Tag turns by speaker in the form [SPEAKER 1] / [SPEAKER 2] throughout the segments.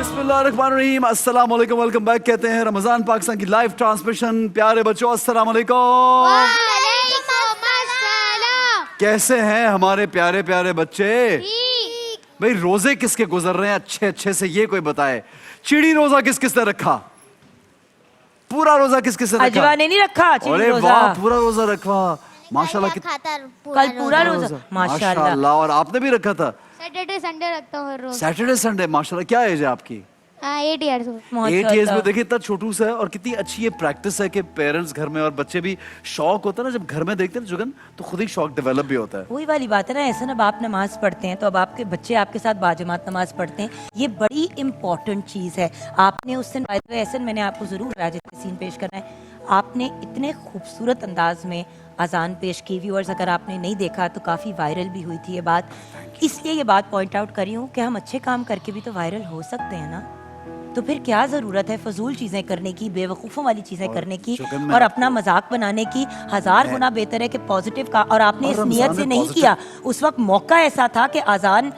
[SPEAKER 1] बिस्मिल्लाहिर्रहमानिर्रहीम, अस्सलाम वालेकुम, वेलकम बैक कहते हैं रमजान पाकिस्तान की लाइव ट्रांसमिशन। प्यारे बच्चों अस्सलाम वालेकुम। कैसे हैं हमारे प्यारे प्यारे बच्चे? भाई रोजे किसके गुजर रहे हैं अच्छे अच्छे से, ये कोई बताए। चिड़ी रोजा किस किस ने रखा? पूरा रोजा किस किस ने रखा?
[SPEAKER 2] अजवा ने नहीं रखा।
[SPEAKER 1] अरे वाह, पूरा रोजा रखा माशाल्लाह।
[SPEAKER 2] कल पूरा रोजा माशाल्लाह।
[SPEAKER 1] और आपने भी रखा था?
[SPEAKER 3] सैटरडे संडे रखता हूँ रोज।
[SPEAKER 1] सैटरडे संडे माशाल्लाह। क्या एज है आपकी?
[SPEAKER 3] 8 इयर्स।
[SPEAKER 1] 8 इयर्स में देखिए इतना छोटू सा है और कितनी अच्छी ये प्रैक्टिस है कि पेरेंट्स घर में और बच्चे भी शौक होता है ना, जब घर में देखते हैं जुगन तो खुद ही शौक डेवलप भी होता है।
[SPEAKER 2] वही वाली बात है ना, ऐसा ना आप नमाज पढ़ते हैं तो अब आपके बच्चे आपके साथ बाजमात नमाज पढ़ते हैं, ये बड़ी इंपॉर्टेंट चीज़ है। आपने उस दिन ऐसा मैंने आपको ज़रूर आज सीन पेश करना है, आपने इतने खूबसूरत अंदाज में अजान पेश की। व्यूअर्स अगर आपने नहीं देखा तो काफ़ी वायरल भी हुई थी ये बात, इसलिए ये बात पॉइंट आउट करी हूँ कि हम अच्छे काम करके भी तो वायरल हो सकते हैं ना। तो फिर क्या ज़रूरत है फजूल चीज़ें करने की, बेवकूफ़ों वाली चीज़ें करने की और अपना मजाक बनाने की? 1000 गुना बेहतर है कि पॉजिटिव का। और आपने इस नियत से नहीं किया, उस वक्त मौका ऐसा था कि अजान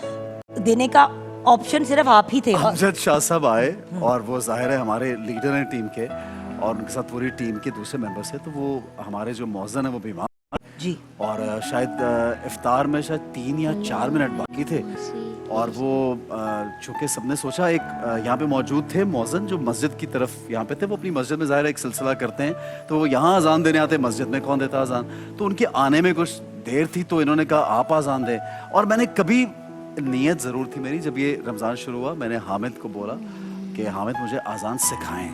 [SPEAKER 2] देने का ऑप्शन सिर्फ आप ही थे।
[SPEAKER 1] अमजद शाह साहब आए और वो जाहिर है हमारे लीडर हैं टीम के और उनके साथ पूरी टीम के दूसरे मेंबर्स हैं, तो वो हमारे जो मौजन है वो बीमार
[SPEAKER 2] जी,
[SPEAKER 1] और शायद इफ्तार में शायद 3 या 4 मिनट बाकी थे और वो चूँकि सबने सोचा एक यहाँ पे मौजूद थे मौजन जो मस्जिद की तरफ यहाँ पे थे, वो अपनी मस्जिद में ज़ाहिर एक सिलसिला करते हैं तो वो यहाँ अजान देने आते, मस्जिद में कौन देता अजान, तो उनके आने में कुछ देर थी तो इन्होंने कहा आप अजान दें। और मैंने कभी नीयत ज़रूर थी मेरी, जब ये रमज़ान शुरू हुआ मैंने हामिद को बोला कि हामिद मुझे अजान सिखाएं,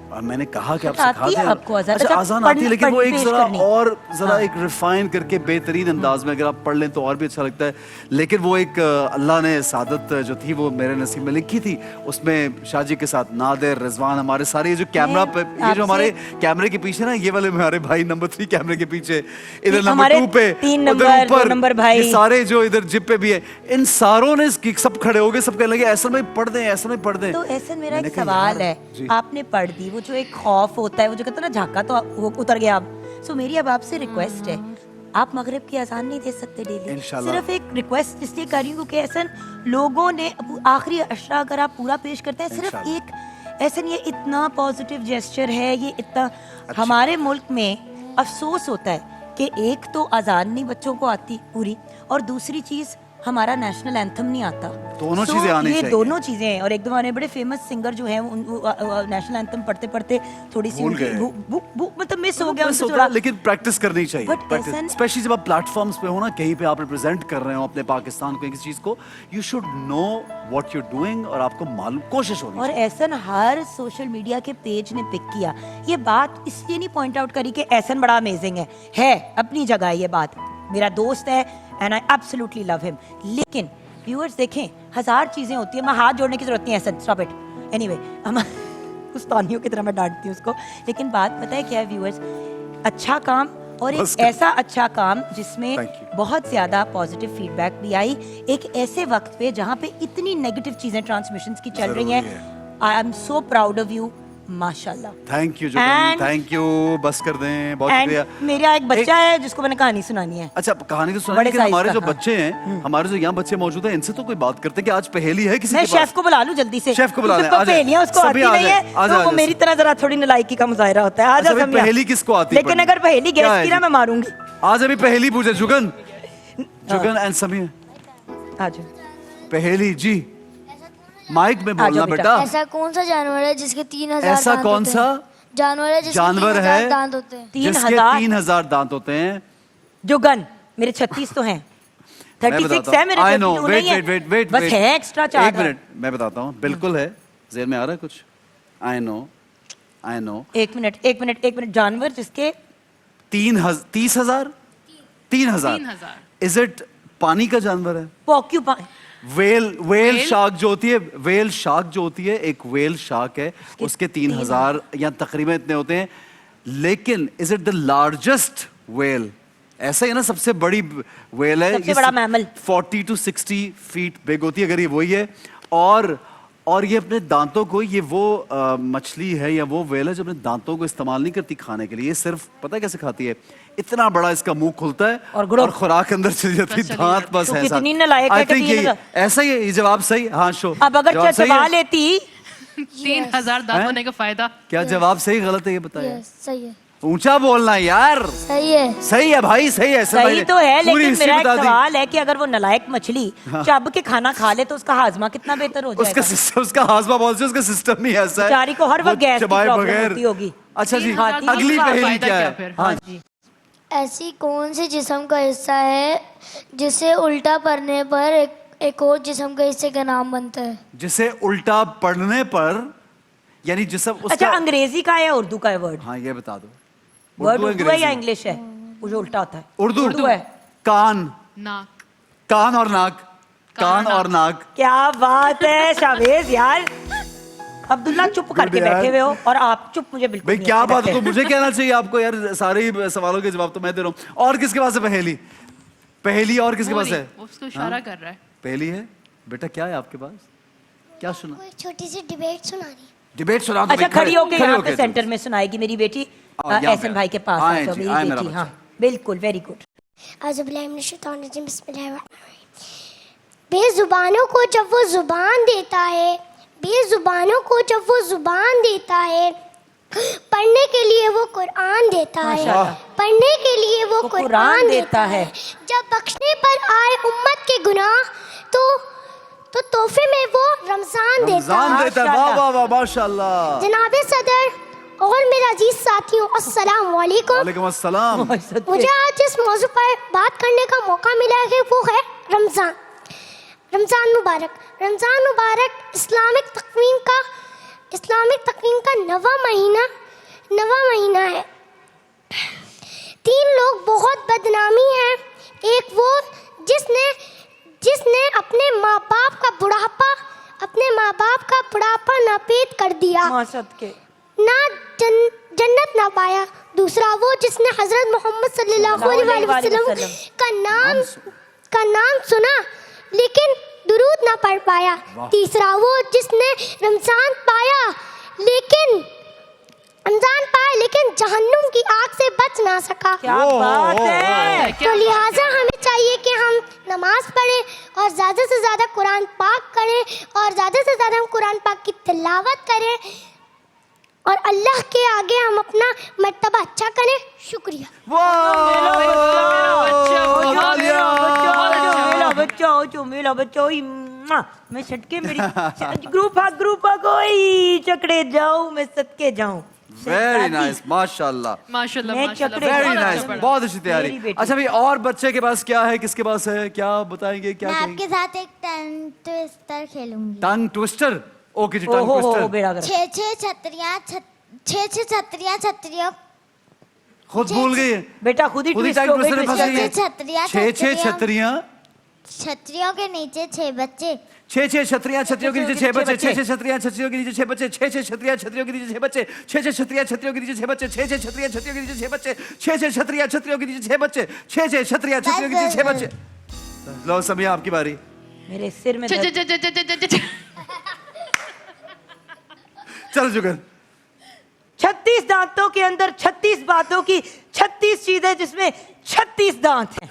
[SPEAKER 1] और मैंने कहा कि आप सिखा दें
[SPEAKER 2] आपको अजान?
[SPEAKER 1] अच्छा अजान आती है, लेकिन वो एक जरा और जरा
[SPEAKER 2] हाँ।
[SPEAKER 1] एक रिफाइन करके बेहतरीन अंदाज में अगर आप पढ़ लें तो और भी अच्छा लगता है। लेकिन वो एक अल्लाह ने सादत जो थी वो मेरे नसीब में लिखी थी, उसमें शाहजी के साथ नादिर, रिजवान, हमारे सारे ये जो कैमरा पे ये जो हमारे कैमरे के पीछे ना, ये वाले हमारे भाई नंबर 3 कैमरे के पीछे, इधर नंबर 2 पे,
[SPEAKER 2] 3
[SPEAKER 1] उधर ऊपर
[SPEAKER 2] नंबर भाई,
[SPEAKER 1] ये सारे जो इधर जिप पे भी है, इन सारों ने सब खड़े हो गए, सब कहने लगे ऐसा में पढ़ दें, ऐसा में पढ़ दें।
[SPEAKER 2] तो ऐसा मेरा एक सवाल है, आपने पढ़ दी, वो जो एक खौफ होता है, वो जो कहते हैं ना झाका तो वो उतर गया अब। सो मेरी अब आपसे रिक्वेस्ट है, आप मगरिब की अजान नहीं दे सकते डेली? सिर्फ एक रिक्वेस्ट इसलिए कर रही हूँ कि ऐसा लोगों ने आखिरी अशरा अगर आप पूरा पेश करते हैं, सिर्फ एक ऐसा नहीं है, इतना पॉजिटिव जेस्चर है ये, इतना हमारे मुल्क में अफसोस होता है कि एक तो अजान नहीं बच्चों को आती पूरी, और दूसरी चीज हमारा नेशनल एंथम नहीं आता।
[SPEAKER 1] दोनों चीजें आनी चाहिए।
[SPEAKER 2] ये दोनों चीजें हैं। और एक दो बड़े फेमस सिंगर जो हैं नेशनल एंथम पढ़ते पढ़ते थोड़ी सी मतलब मिस हो गया उनसे थोड़ा, लेकिन
[SPEAKER 1] प्रैक्टिस करनी चाहिए, स्पेशली जब आप प्लेटफॉर्म्स पे हो ना, कहीं पे आप रिप्रेजेंट कर रहे हो अपने पाकिस्तान को, किसी चीज को, you should know what you are doing और आपको मालूम कोशिश होनी
[SPEAKER 2] चाहिए। और एहसन हर सोशल मीडिया के पेज ने पिक किया ये बात, इसलिए नहीं पॉइंट आउट करी कि एहसन बड़ा अमेजिंग है अपनी जगह, ये बात मेरा दोस्त है and I absolutely love him, लेकिन व्यूअर्स देखें 1000 चीजें होती है, मैं हाथ जोड़ने की जरूरत नहीं है, एहसन स्टॉप इट। एनीवे हम उस्तानियों की तरह मैं डांटती हूँ उसको, लेकिन बात पता है क्या है व्यूअर्स, अच्छा काम और एक ऐसा अच्छा काम जिसमें बहुत ज्यादा पॉजिटिव फीडबैक भी आई, एक ऐसे वक्त पे जहाँ पे इतनी नेगेटिव चीजें ट्रांसमिशंस की चल रही हैं। I am so proud of you, माशाल्लाह।
[SPEAKER 1] थैंक यू थैंक यू, बस कर दें, बहुत शुक्रिया।
[SPEAKER 2] मेरा एक बच्चा है जिसको मैंने कहानी सुनानी है।
[SPEAKER 1] अच्छा कहानी तो सुनानी, लेकिन हमारे जो बच्चे हैं, हमारे जो यहाँ बच्चे मौजूद हैं, इनसे तो कोई बात करते कि आज पहेली है किसी के पास?
[SPEAKER 2] मैं शेफ को बुला लूं जल्दी से,
[SPEAKER 1] शेफ को बुला लें,
[SPEAKER 2] पहेलियां उसको आती नहीं है तो वो मेरी तरह जरा थोड़ी नालायकी का मुजाहिरा होता है। आज
[SPEAKER 1] पहेली किसको आती है?
[SPEAKER 2] लेकिन अगर पहेली गैस की ना मैं मारूंगी।
[SPEAKER 1] आज अभी पहेली पूछे जुगन एंड समीर,
[SPEAKER 2] आज
[SPEAKER 1] पहेली जी माइक में बोलना बेटा।
[SPEAKER 3] ऐसा कौन सा जानवर है जिसके 3000
[SPEAKER 1] ऐसा कौन सा
[SPEAKER 3] जानवर है जिसके
[SPEAKER 1] जानवर
[SPEAKER 3] 3000 दांत होते हैं?
[SPEAKER 1] 3000 दांत होते हैं?
[SPEAKER 2] जुगन मेरे 36 तो हैं, 36 है मेरे, 32 नहीं है,
[SPEAKER 1] वेट
[SPEAKER 2] बस है एक्स्ट्रा 4।
[SPEAKER 1] एक मिनट मैं बताता हूँ, बिल्कुल है, जेल में आ रहा है कुछ। I know. एक
[SPEAKER 2] मिनट, जानवर जिसके
[SPEAKER 1] 30,000 इज इट पानी का जानवर है?
[SPEAKER 2] पॉक्यूपाइन,
[SPEAKER 1] वेल शार्क जो होती है, वेल शार्क जो होती है, एक वेल शार्क है, उसके 3000 या तकरीबन इतने होते हैं, लेकिन is it the largest well? ऐसा ही है ना, सबसे बड़ी वेल है,
[SPEAKER 2] सबसे बड़ा मैमल
[SPEAKER 1] 40 to 60 फीट बिग होती है, अगर ये वही है, और और ये अपने दांतों को, ये वो मछली है या वो व्हेल है जो अपने दांतों को इस्तेमाल नहीं करती खाने के लिए, ये सिर्फ पता है कैसे खाती है, इतना बड़ा इसका मुंह खुलता है और खुराक अंदर चली जाती है, दांत बस
[SPEAKER 2] तो
[SPEAKER 1] ऐसा।
[SPEAKER 2] कितनी नालायक है
[SPEAKER 1] आई
[SPEAKER 2] कभी
[SPEAKER 1] थिंक
[SPEAKER 2] ये
[SPEAKER 1] ये ऐसा ही है, ये जवाब सही। हाँ शो,
[SPEAKER 2] अब अगर
[SPEAKER 1] जवाब सही
[SPEAKER 2] चबा
[SPEAKER 1] है?
[SPEAKER 2] लेती
[SPEAKER 4] 3000 दांत होने का फायदा।
[SPEAKER 1] क्या जवाब सही गलत है ये बताइए?
[SPEAKER 3] सही है,
[SPEAKER 1] ऊंचा बोलना यार।
[SPEAKER 3] सही है,
[SPEAKER 1] सही है भाई, सही है।
[SPEAKER 2] सही तो है,
[SPEAKER 1] पूरी
[SPEAKER 2] लेकिन
[SPEAKER 1] हिस्ट्री
[SPEAKER 2] मेरा एक
[SPEAKER 1] बता दी।
[SPEAKER 2] सवाल है कि अगर वो नालायक मछली चब के खाना खा ले तो उसका हाजमा कितना बेहतर हो
[SPEAKER 1] उसका
[SPEAKER 2] जाएगा।
[SPEAKER 1] सिस्टम, उसका हाजमा बहुत से, उसका सिस्टम ही ऐसा है,
[SPEAKER 2] बेचारी को हर वक्त
[SPEAKER 1] वो
[SPEAKER 2] गैस की
[SPEAKER 1] चबाए
[SPEAKER 2] प्रॉब्लम
[SPEAKER 1] बगैर।
[SPEAKER 2] होती होगी।
[SPEAKER 1] अच्छा जी,
[SPEAKER 4] 3000 दांत
[SPEAKER 1] अगली
[SPEAKER 4] का
[SPEAKER 1] पहेली
[SPEAKER 4] फायदा
[SPEAKER 1] क्या
[SPEAKER 4] क्या
[SPEAKER 1] है?
[SPEAKER 4] फिर?
[SPEAKER 1] हाँ
[SPEAKER 2] जी
[SPEAKER 3] ऐसी कौन सी जिस्म का हिस्सा है जिसे उल्टा पड़ने पर एक और जिस्म के हिस्से का नाम बनता है?
[SPEAKER 1] जिसे उल्टा पढ़ने पर, यानी जिसम
[SPEAKER 2] अच्छा,
[SPEAKER 1] उसका।
[SPEAKER 2] अंग्रेजी का है या उर्दू का है वर्ड?
[SPEAKER 1] हाँ ये बता दो।
[SPEAKER 2] वर्ड उर्दू है या
[SPEAKER 1] अंग्रेजी?
[SPEAKER 2] इंग्लिश है? वो जो उल्टा होता है
[SPEAKER 1] उर्दू
[SPEAKER 2] है।
[SPEAKER 1] कान,
[SPEAKER 4] नाक।
[SPEAKER 1] कान और नाक, कान और नाक।
[SPEAKER 2] क्या बात है शावेज यार, अब्दुल्ला चुप करके
[SPEAKER 1] यार।
[SPEAKER 2] बैठे हुए हो और आप चुप, मुझे बिल्कुल
[SPEAKER 1] भाई
[SPEAKER 2] नहीं
[SPEAKER 1] क्या
[SPEAKER 2] अच्छे
[SPEAKER 1] बात है,
[SPEAKER 2] लगते।
[SPEAKER 1] तो मुझे कहना चाहिए आपको यार, सारे ही सवालों के जवाब तो मैं दे रहा हूँ। और किसके पास है पहेली? पहेली और किसके
[SPEAKER 4] वो
[SPEAKER 1] पास
[SPEAKER 4] नहीं,
[SPEAKER 1] है?
[SPEAKER 4] वो उसको इशारा कर रहा है।
[SPEAKER 1] पहेली है बेटा, क्या है आपके पास? क्या सुना?
[SPEAKER 3] कोई छोटी सी डिबेट सुनानी।
[SPEAKER 1] डिबेट सुना दो
[SPEAKER 2] अच्छा,
[SPEAKER 1] भाई,
[SPEAKER 2] खड़ी होके यहाँ पे
[SPEAKER 1] होके।
[SPEAKER 2] सेंटर में सुनाएगी मेरी बेटी
[SPEAKER 1] यहाँ पे।
[SPEAKER 2] एहसन भाई के पास।
[SPEAKER 1] आए
[SPEAKER 2] आ जाओ,
[SPEAKER 1] जी,
[SPEAKER 2] मेरी
[SPEAKER 1] आए मेरा
[SPEAKER 2] बेटी।
[SPEAKER 1] बच्चा।
[SPEAKER 2] हाँ बिल्कुल, वेरी गुड।
[SPEAKER 3] बेजुबानों को जब वो जुबान देता है, बेजुबानों को जब वो जुबान देता है, पढ़ने के लिए वो कुरान देता है,
[SPEAKER 2] माशाल्लाह।
[SPEAKER 3] पढ़ने के लिए वो
[SPEAKER 2] कुरान
[SPEAKER 3] कुरान
[SPEAKER 2] देता
[SPEAKER 3] देता
[SPEAKER 2] है।
[SPEAKER 3] है। जब बख्शने पर आए उम्मत के गुनाह तो तोहफे में वो रमजान देता
[SPEAKER 1] रमजान
[SPEAKER 3] है।
[SPEAKER 1] देता है, वाह वाह वाह, माशाल्लाह।
[SPEAKER 3] जनाबे सदर और मेरे अजीज साथियों, अस्सलाम वालेकुम।
[SPEAKER 1] वालेकुम अस्सलाम।
[SPEAKER 3] मुझे आज इस मौजू पर बात करने का मौका मिला है, वो है रमज़ान। रमज़ान मुबारक। रमज़ान मुबारक इस्लामिक तक़वीम का नवा महीना है। 3 लोग बहुत बदनामी हैं। एक वो जिसने अपने माँ बाप का बुढ़ापा नापेद कर दिया, ना जन्नत ना पाया। दूसरा वो जिसने हजरत मोहम्मद सल्लल्लाहु अलैहि वसल्लम का नाम सुना लेकिन दुरूद ना पढ़ पाया। तीसरा वो जिसने रमजान पाया लेकिन जहन्नुम की आग से बच ना सका।
[SPEAKER 2] क्या बात है।
[SPEAKER 3] तो लिहाजा हमें चाहिए कि हम नमाज पढ़ें और ज़्यादा से ज़्यादा कुरान पाक करें और ज़्यादा से ज़्यादा हम कुरान पाक की तिलावत करें और अल्लाह के आगे हम अपना मर्तबा अच्छा करें। शुक्रिया।
[SPEAKER 2] मैं सटके मेरी ग्रुप कोई चकड़े जाऊं, मैं सटके जाऊं।
[SPEAKER 1] वेरी नाइस, माशाल्लाह
[SPEAKER 4] माशाल्लाह
[SPEAKER 2] मैं
[SPEAKER 4] माशाल्लाह,
[SPEAKER 2] चक्रे-
[SPEAKER 1] वेरी
[SPEAKER 4] बहुत
[SPEAKER 1] नाइस,
[SPEAKER 4] अच्छा पढ़ा।
[SPEAKER 1] बहुत अच्छी
[SPEAKER 2] मेरी
[SPEAKER 1] तैयारी।
[SPEAKER 2] बेटी।
[SPEAKER 1] अच्छा भाई, और बच्चे के पास क्या है, किसके पास है, क्या बताएंगे, क्या
[SPEAKER 3] मैं
[SPEAKER 1] कहेंगे?
[SPEAKER 3] आपके साथ एक टंग ट्विस्टर खेलूंगी।
[SPEAKER 1] Tongue twister. ओके जी, टंग
[SPEAKER 2] ओहो
[SPEAKER 1] ट्विस्टर।
[SPEAKER 2] बेड़ा गर्क।
[SPEAKER 3] 6 छतरियाँ
[SPEAKER 1] खुद भूल गई है,
[SPEAKER 2] बेटा खुद ही
[SPEAKER 1] खुद ही
[SPEAKER 2] ट्विस्ट
[SPEAKER 1] टंग
[SPEAKER 2] हो गई,
[SPEAKER 1] ट्विस्टर में फंस गई है।
[SPEAKER 3] छतरियाँ
[SPEAKER 1] 6 छतरियां,
[SPEAKER 3] छतरियों के नीचे 6 बच्चे।
[SPEAKER 1] 6 छतरियां, छतरियों के नीचे 6 बच्चे, 6 छतरियां, छतरियों के नीचे 6 बच्चे, 6 छतरियां, छतरियों के नीचे 6 बच्चे, 6 छतरियां, छतरियों के नीचे 6 बच्चे, 6 छतरियां, छतरियों के नीचे 6 बच्चे, 6 छतरियां, छतरियों के नीचे 6 बच्चे, 6 छतरियां, छतरियों के नीचे 6 बच्चे। लो समिया, आपकी बारी।
[SPEAKER 2] मेरे सिर में
[SPEAKER 4] च-
[SPEAKER 2] दर्द।
[SPEAKER 4] च- च- च- च- च- च-
[SPEAKER 1] चल जुगल।
[SPEAKER 2] 36 दांतों के अंदर 36 बातों की 36 चीजें जिसमें 36 दांत हैं।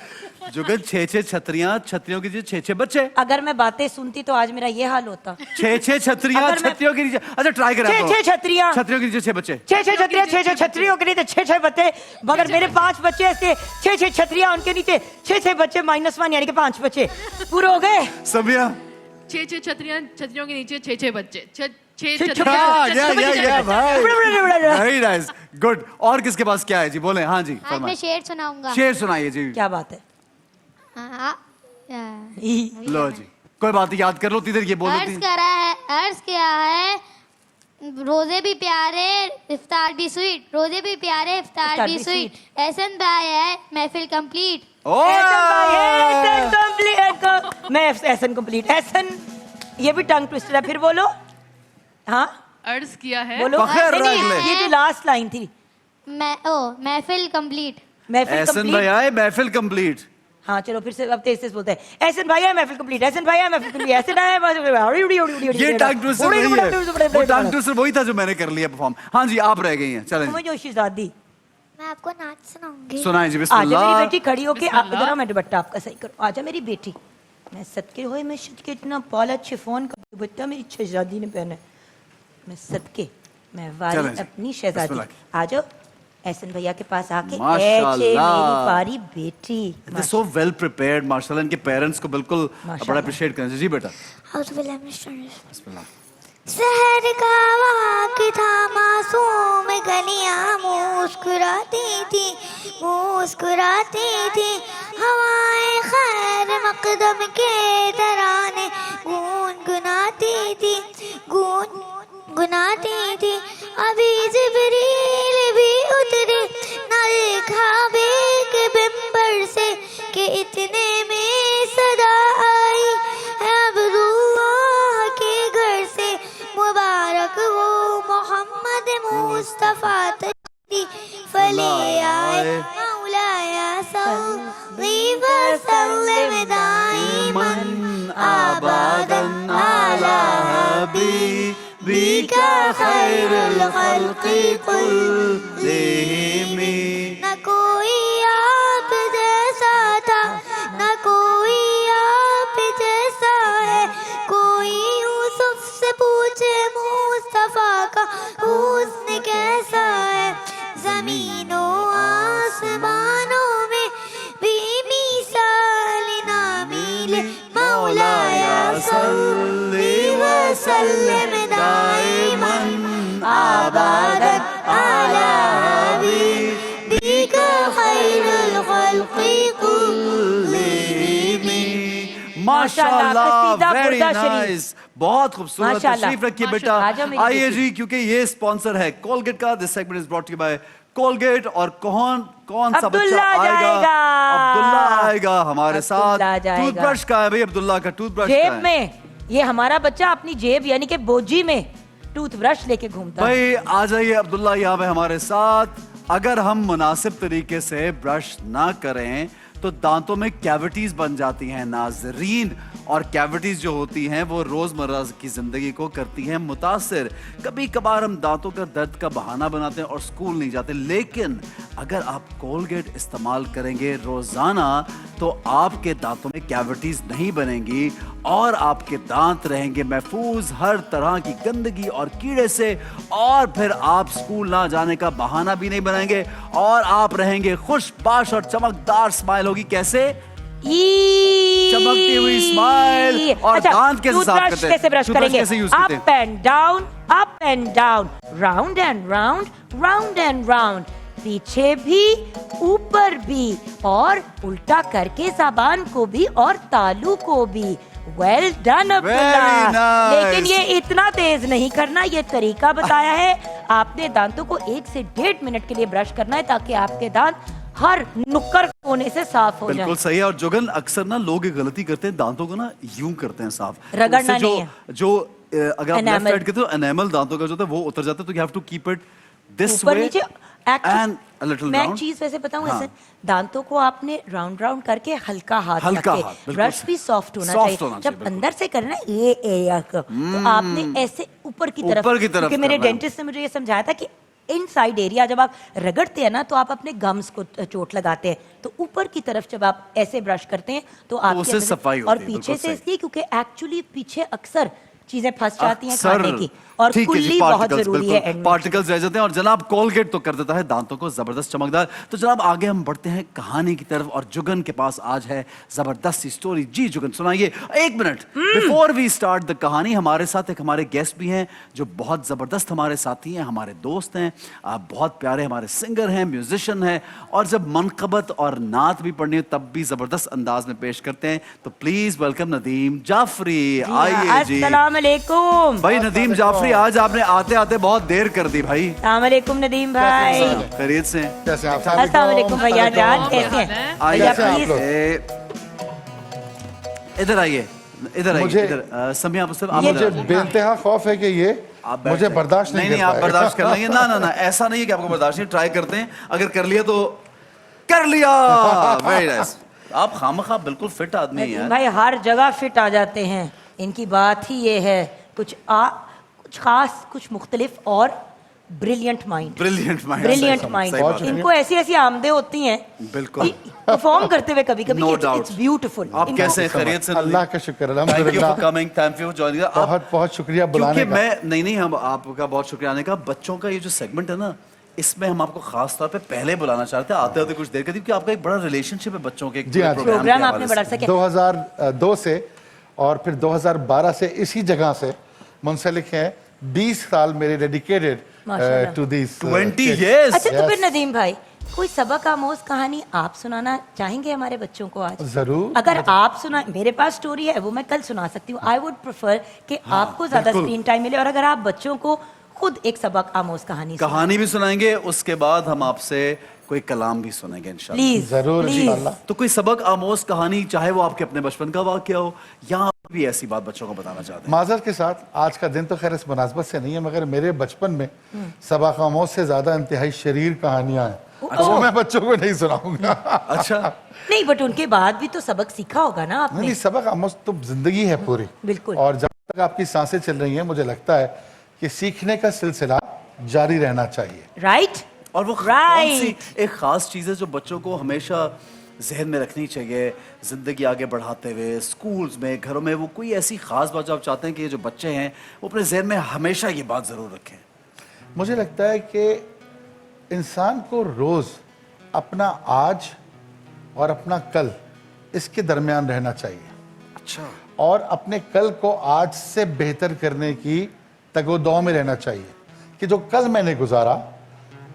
[SPEAKER 1] जुगल, 6 छतरियां, छतरियों के नीचे 6 बच्चे,
[SPEAKER 2] अगर मैं बातें सुनती तो आज मेरा ये हाल होता।
[SPEAKER 1] 6 छतरियां,
[SPEAKER 2] अगर मैं-
[SPEAKER 1] छतरियों के नीचे। अच्छा ट्राई करें।
[SPEAKER 2] 6 छतरियां,
[SPEAKER 1] छतरियों के नीचे 6 बच्चे।
[SPEAKER 2] 6 छतरियां, 6 छतरियों के नीचे 6 बच्चे। मगर मेरे 5 बच्चे ऐसे 6 छतरियां, उनके नीचे 6 बच्चे -1 यानी कि 5 बच्चे पूरे हो गए।
[SPEAKER 1] समिया।
[SPEAKER 4] 6 छतरियों के नीचे 6 बच्चे। 6
[SPEAKER 1] वेरी नाइस, गुड। और किसके पास क्या है जी, बोले। हाँ जी,
[SPEAKER 3] आज मैं
[SPEAKER 1] फरमाइए।
[SPEAKER 3] शेर सुनाऊंगा।
[SPEAKER 1] शेर सुनाइए जी।
[SPEAKER 2] क्या बात है।
[SPEAKER 3] हाँ,
[SPEAKER 1] लो जी, कोई बात नहीं, याद कर लो, इधर ये बोलो।
[SPEAKER 3] अर्ज किया है रोजे भी प्यारे इफ्तार भी स्वीट, रोजे भी प्यारे इफ्तार भी स्वीट। एहसन भाई है महफिल कंप्लीट।
[SPEAKER 2] मैं एहसन कंप्लीट। एहसन, ये भी टंग ट्विस्टर है, फिर बोलो। हाँ
[SPEAKER 4] अर्ज किया है
[SPEAKER 2] बोलो।
[SPEAKER 1] बखैर
[SPEAKER 2] नहीं,
[SPEAKER 1] रख ले।
[SPEAKER 2] ये जो लास्ट लाइन थी,
[SPEAKER 3] महफिल कंप्लीट।
[SPEAKER 2] महफिल
[SPEAKER 1] एहसन भाई
[SPEAKER 2] कंप्लीट।
[SPEAKER 1] आए, महफिल कंप्लीट।
[SPEAKER 2] हाँ चलो फिर से अब तेज तेज बोलते हैं। एहसन भाई है महफिल कंप्लीट, एहसन भाई है महफिल कंप्लीट, एहसन भाई है महफिल कंप्लीट।
[SPEAKER 1] ये टंग ट्विस्टर वही है, वो टंग ट्विस्टर वही था जो मैंने कर लिया परफॉर्म। हाँ जी आप रह गई हैं, चलें
[SPEAKER 2] तुम्हें जो शहजादी
[SPEAKER 3] मैं आपको नाच सुनाऊंगी।
[SPEAKER 1] सुनाएं जी।
[SPEAKER 2] आजा
[SPEAKER 1] बिस्मिल्लाह।
[SPEAKER 2] मेरी बेटी खड़ी होके इधर आओ, मैं दुपट्टा आपका सही करो। आजा मेरी बेटी, मैं सदके होए मैं सदके इतना पाला शिफॉन का दुपट्टा मेरी शहजादी ने पहना है, मैं सदके मैं वाली
[SPEAKER 1] चलें जी,
[SPEAKER 2] अपनी शहजादी।
[SPEAKER 1] बिस्मिल्लाह।
[SPEAKER 2] आ जाओ एहसन भैया के पास आके,
[SPEAKER 1] माशाल्लाह।
[SPEAKER 2] मेरी प्यारी बेटी।
[SPEAKER 1] They're so well prepared माशाल्लाह। इनके पेरेंट्स को बिल्कुल
[SPEAKER 2] माशाल्लाह।
[SPEAKER 1] बड़ा अप्रिशिएट करना चाहिए। जी बेटा
[SPEAKER 3] बिस्मिल्लाह। शहर का वहाँ की था मासूम गलियाँ मुस्कुराती थी हवाएं खैर मकदम के तराने गुनगुनाती थी अभी जिब्रील भी उतरे न देखा के बिंबर से कि इतने में सदा आई है अब्दुल्लाह के घर से मुबारक वो मोहम्मद मुस्तफा फले आए मौलाया सल्ली व सल्लिम दाइमन अबदन अला हबीबिका खैरुल खल्क़ि कुल्लिहिम। न कोई आप जैसा था न कोई आप जैसा है, कोई यूसुफ से पूछे मुस्तफा का हुस्न कैसा है। जमीनों आसमानों में भी मिसाल ना मिले मौलाया सल्ली व सल्लिम दाइमन अबदन अला हबीबिका खैरुल खल्क़ि कुल्लिहिम।
[SPEAKER 1] माशाल्लाह,
[SPEAKER 2] कसीदा
[SPEAKER 1] वेरी
[SPEAKER 2] बुर्दा शरीफ।
[SPEAKER 1] नाइस, बहुत खूबसूरत।
[SPEAKER 2] माशाल्लाह,
[SPEAKER 1] तशरीफ रखिए बेटा।
[SPEAKER 2] माशाल्लाह, आजा मेरी
[SPEAKER 1] आइए
[SPEAKER 2] बेटी।
[SPEAKER 1] जी, क्योंकि ये स्पॉन्सर है कोलगेट का। This segment is brought to you by Colgate. और कौन सा बच्चा
[SPEAKER 2] अब्दुल्ला
[SPEAKER 1] आएगा?
[SPEAKER 2] जाएगा।
[SPEAKER 1] अब्दुल्ला आएगा हमारे साथ।
[SPEAKER 2] अब्दुल्ला जाएगा।
[SPEAKER 1] टूथब्रश का है भाई, अब्दुल्ला का टूथब्रश का
[SPEAKER 2] जेब
[SPEAKER 1] है।
[SPEAKER 2] में, ये हमारा बच्चा अपनी जेब यानी कि बोझी में टूथब्रश लेके घूमता है।
[SPEAKER 1] भाई आ जाइए अब्दुल्ला यहाँ पे हमारे साथ। अगर हम मुनासिब तरीके से ब्रश ना करें तो दांतों में कैविटीज बन जाती हैं नाज़रीन, और कैविटीज जो होती हैं वो रोजमर्रा की जिंदगी को करती हैं मुतासिर। कभी कभार हम दांतों का दर्द का बहाना बनाते हैं और स्कूल नहीं जाते, लेकिन अगर आप कोलगेट इस्तेमाल करेंगे रोजाना तो आपके दांतों में कैविटीज नहीं बनेंगी और आपके दांत रहेंगे महफूज हर तरह की गंदगी और कीड़े से, और फिर आप स्कूल ना जाने का बहाना भी नहीं बनाएंगे और आप रहेंगे खुशबाश और चमकदार। स्माइल होगी कैसे? चमकती हुई स्माइल। और दांत कैसे साफ करते हैं?
[SPEAKER 2] कैसे ब्रश करेंगे?
[SPEAKER 1] कैसे यूज करते हैं?
[SPEAKER 2] Up and down, round and round, round and round, पीछे भी ऊपर भी, और उल्टा करके ज़बान को भी और तालू को भी। Well done Abdullah.
[SPEAKER 1] nice.
[SPEAKER 2] लेकिन ये इतना तेज नहीं करना, ये तरीका बताया है। आपने दांतों को 1 से 1.5 मिनट के लिए ब्रश करना है ताकि आपके दांत हर नुक्कड़ कोने से साफ हो जाए।
[SPEAKER 1] बिल्कुल सही है। और जुगन अक्सर ना लोग एक गलती करते हैं, दांतों को ना यूं करते हैं साफ,
[SPEAKER 2] रगड़ना
[SPEAKER 1] उससे
[SPEAKER 2] नहीं है।
[SPEAKER 1] जो अगर आप लेफ्ट
[SPEAKER 2] Enamel।
[SPEAKER 1] साइड करते हो एनामल दांतों का जो होता है वो उतर जाता है, तो you have to keep it this
[SPEAKER 2] ऊपर
[SPEAKER 1] वे
[SPEAKER 2] नीचे
[SPEAKER 1] एंड अ लिटिल
[SPEAKER 2] मैं एक
[SPEAKER 1] राउंड।
[SPEAKER 2] चीज वैसे बताऊं,
[SPEAKER 1] हाँ।
[SPEAKER 2] ऐसे दांतों को आपने राउंड राउंड करके हल्का हाथ
[SPEAKER 1] हल्का
[SPEAKER 2] रखे,
[SPEAKER 1] हाथ, बिल्कुल
[SPEAKER 2] ब्रश
[SPEAKER 1] सही।
[SPEAKER 2] भी सॉफ्ट होना
[SPEAKER 1] Soft
[SPEAKER 2] चाहिए।
[SPEAKER 1] होना चाहिए,
[SPEAKER 2] जब
[SPEAKER 1] बिल्कुल।
[SPEAKER 2] अंदर से करना ये तो आपने ऐसे ऊपर की तरफ,
[SPEAKER 1] ऊपर की तरफ
[SPEAKER 2] क्योंकि मेरे
[SPEAKER 1] करना है।
[SPEAKER 2] डेंटिस्ट ने मुझे ये समझाया था कि इनसाइड एरिया जब आप रगड़ते हैं ना तो आप अपने गम्स को चोट लगाते हैं, तो ऊपर की तरफ जब आप ऐसे ब्रश करते हैं तो आपके
[SPEAKER 1] उससे
[SPEAKER 2] अंदर से-
[SPEAKER 1] सफाई
[SPEAKER 2] और
[SPEAKER 1] होती है,
[SPEAKER 2] पीछे
[SPEAKER 1] बिल्कुल
[SPEAKER 2] से
[SPEAKER 1] सही।
[SPEAKER 2] इसलिए क्योंकि एक्चुअली पीछे अक्सर चीजें फंस जाती हैं
[SPEAKER 1] अक्सर,
[SPEAKER 2] खाने की, और
[SPEAKER 1] ठीक है जी,
[SPEAKER 2] कुल्ली बहुत
[SPEAKER 1] particles,
[SPEAKER 2] जरूरी
[SPEAKER 1] बिल्कुल,
[SPEAKER 2] है end में।
[SPEAKER 1] पार्टिकल्स रह जाते हैं। और जनाब कोलगेट तो कर देता है दांतों को जबरदस्त चमकदार। तो जनाब आगे हम बढ़ते हैं कहानी की तरफ, और जुगन के पास आज है जबरदस्त सी स्टोरी। जी जुगन सुनाइए। 1 minute before we start the कहानी, हमारे साथ एक हमारे गेस्ट भी हैं जो बहुत जबरदस्त हमारे साथी हैं, हमारे दोस्त हैं, बहुत प्यारे हमारे सिंगर हैं, म्यूजिशियन हैं, और जब मनकबत और नात भी पढ़नी हो तब भी जबरदस्त अंदाज में पेश करते हैं। तो प्लीज वेलकम नदीम जाफरी। आइए जी।
[SPEAKER 2] अस्सलाम वालेकुम।
[SPEAKER 1] भाई नदीम जाफरी, आज आपने आते आते बहुत देर कर दी भाई।
[SPEAKER 2] अस्सलाम वालेकुम नदीम भाई।
[SPEAKER 1] खैरियत से?
[SPEAKER 5] कैसे आप?
[SPEAKER 2] अस्सलाम वालेकुम भैया जान, कैसे हैं?
[SPEAKER 1] आइए
[SPEAKER 2] भैया
[SPEAKER 5] कैसे हैं आप
[SPEAKER 2] प्लीज।
[SPEAKER 5] लोग?
[SPEAKER 1] इधर आइए, इधर आइए,
[SPEAKER 5] मुझे-
[SPEAKER 1] इधर समिया आप
[SPEAKER 5] मुझे
[SPEAKER 1] इधर आइए।
[SPEAKER 5] बेइंतहा खौफ है कि ये
[SPEAKER 1] आप बैठ
[SPEAKER 5] मुझे
[SPEAKER 1] जाइए।
[SPEAKER 5] बर्दाश्त नहीं
[SPEAKER 1] नहीं
[SPEAKER 5] कर
[SPEAKER 1] आप
[SPEAKER 5] पाएगा।
[SPEAKER 1] बर्दाश्त कर लेंगे। ना ना ना, ऐसा नहीं है कि आपको बर्दाश्त नहीं, ट्राई करते हैं, अगर कर लिया तो कर लिया। Very nice. आप खामखा बिल्कुल फिट आदमी हैं यार।
[SPEAKER 2] भाई हर जगह फिट आ जाते हैं, इनकी बात ही ये है। कुछ खास, कुछ मुख्तलिफ और ब्रिलियंट माइंड। Brilliant mind. इनको ऐसी ऐसी आमदे होती हैं
[SPEAKER 1] बिल्कुल
[SPEAKER 2] परफॉर्म करते हुए कभी कभी।
[SPEAKER 1] No
[SPEAKER 2] it's
[SPEAKER 1] doubt.
[SPEAKER 2] ब्यूटीफुल।
[SPEAKER 1] आप कैसे हैं? खैरियत से?
[SPEAKER 5] अल्लाह का शुक्र,
[SPEAKER 1] थैंक यू
[SPEAKER 5] अल्हम्दुलिल्लाह।
[SPEAKER 1] For coming, thank you for joining.
[SPEAKER 5] बहुत बहुत शुक्रिया बुलाने
[SPEAKER 1] क्योंकि
[SPEAKER 5] का।
[SPEAKER 1] मैं नहीं हम आपका बहुत शुक्रिया आने का। बच्चों का ये जो सेगमेंट है ना, इसमें हम आपको खास तौर पे पहले बुलाना चाहते हैं, आते होते कुछ देर के, क्योंकि आपका एक बड़ा रिलेशनशिप है बच्चों के
[SPEAKER 5] जी हाँ,
[SPEAKER 2] प्रोग्राम आपने बढ़ा सके।
[SPEAKER 5] 2002 से और फिर 2012 से इसी जगह से मुंसलिक हैं। 20 साल मेरे डेडिकेटेड टू दिस
[SPEAKER 1] 20 years।
[SPEAKER 2] अच्छा तो फिर नदीम भाई, कोई सबक आमोज कहानी आप सुनाना चाहेंगे हमारे बच्चों को आज?
[SPEAKER 5] जरूर।
[SPEAKER 2] अगर आप सुना, मेरे पास स्टोरी है वो मैं कल सुना सकती हूँ। आई वुड प्रेफर कि आपको ज्यादा स्क्रीन टाइम मिले, और अगर आप बच्चों को खुद एक सबक आमोज कहानी
[SPEAKER 1] भी सुनाएंगे, उसके बाद हम आपसे कोई कलाम भी सुनेंगे इंशाल्लाह।
[SPEAKER 2] प्लीज
[SPEAKER 5] जरूर इंशाल्लाह।
[SPEAKER 1] तो कोई सबक आमोज कहानी, चाहे वो आपके अपने बचपन का वाकया हो या आप भी ऐसी बात बच्चों को बताना चाहते हैं।
[SPEAKER 5] माजरत के साथ आज का दिन तो खैर इस मुनासबत से नहीं है, मगर मेरे बचपन में सबक आमोज से ज्यादा इंतहाई शरीर कहानियां हैं, वो मैं बच्चों को नहीं सुनाऊंगा।
[SPEAKER 1] अच्छा
[SPEAKER 2] नहीं, बट उनके बाद भी तो सबक सीखा होगा ना आपने।
[SPEAKER 5] नहीं, सबक आमोज तो जिंदगी है पूरी।
[SPEAKER 2] बिल्कुल।
[SPEAKER 5] और जब तक आपकी सांसें चल रही हैं, मुझे लगता है कि सीखने का सिलसिला जारी रहना चाहिए।
[SPEAKER 2] राइट।
[SPEAKER 1] और वो कौन सी एक खास चीज है जो बच्चों को हमेशा जहन में रखनी चाहिए जिंदगी आगे बढ़ाते हुए, स्कूल्स में, घरों में? वो कोई ऐसी खास बात जो आप चाहते हैं कि ये जो बच्चे हैं वो अपने जहन में हमेशा ये बात जरूर रखें?
[SPEAKER 5] मुझे लगता है कि इंसान को रोज अपना आज और अपना कल इसके दरमियान रहना चाहिए।
[SPEAKER 1] अच्छा।
[SPEAKER 5] और अपने कल को आज से बेहतर करने की तगोदौ में रहना चाहिए कि जो कल मैंने गुजारा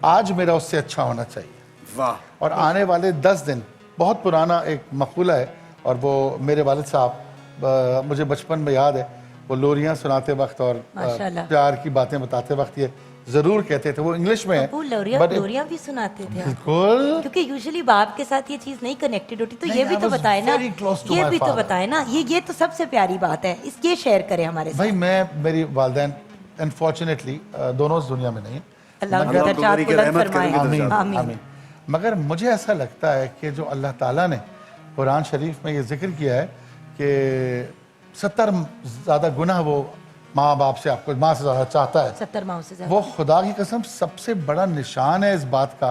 [SPEAKER 5] आज मेरा उससे अच्छा होना चाहिए।
[SPEAKER 1] वाह।
[SPEAKER 5] और आने वाले 10 दिन, बहुत पुराना एक मकूला है, और वो मेरे वालिद साहब मुझे बचपन में याद है, वो लोरियां सुनाते वक्त और प्यार की बातें बताते वक्त ये जरूर कहते थे। वो इंग्लिश में है,
[SPEAKER 2] वो लोरियां भी सुनाते थे
[SPEAKER 5] बिल्कुल,
[SPEAKER 2] क्योंकि यूजुअली बाप के साथ ये चीज नहीं कनेक्टेड होती। तो ये भी तो बताए ना, ये भी तो बताए ना, ये तो सबसे प्यारी बात है। ये शेयर करें हमारे साथ।
[SPEAKER 5] भाई मैं, मेरी वालिदैन अनफॉर्चुनेटली दोनों इस दुनिया में नहीं है,
[SPEAKER 2] आमीन।
[SPEAKER 5] मगर मुझे ऐसा लगता है कि जो अल्लाह ताला ने कुरान शरीफ में ये जिक्र किया है कि 70 ज़्यादा गुनाह वो माँ बाप से, आपको माँ से ज़्यादा चाहता है,
[SPEAKER 2] 70 माँ से ज़्यादा।
[SPEAKER 5] वो खुदा की कसम सबसे बड़ा निशान है इस बात का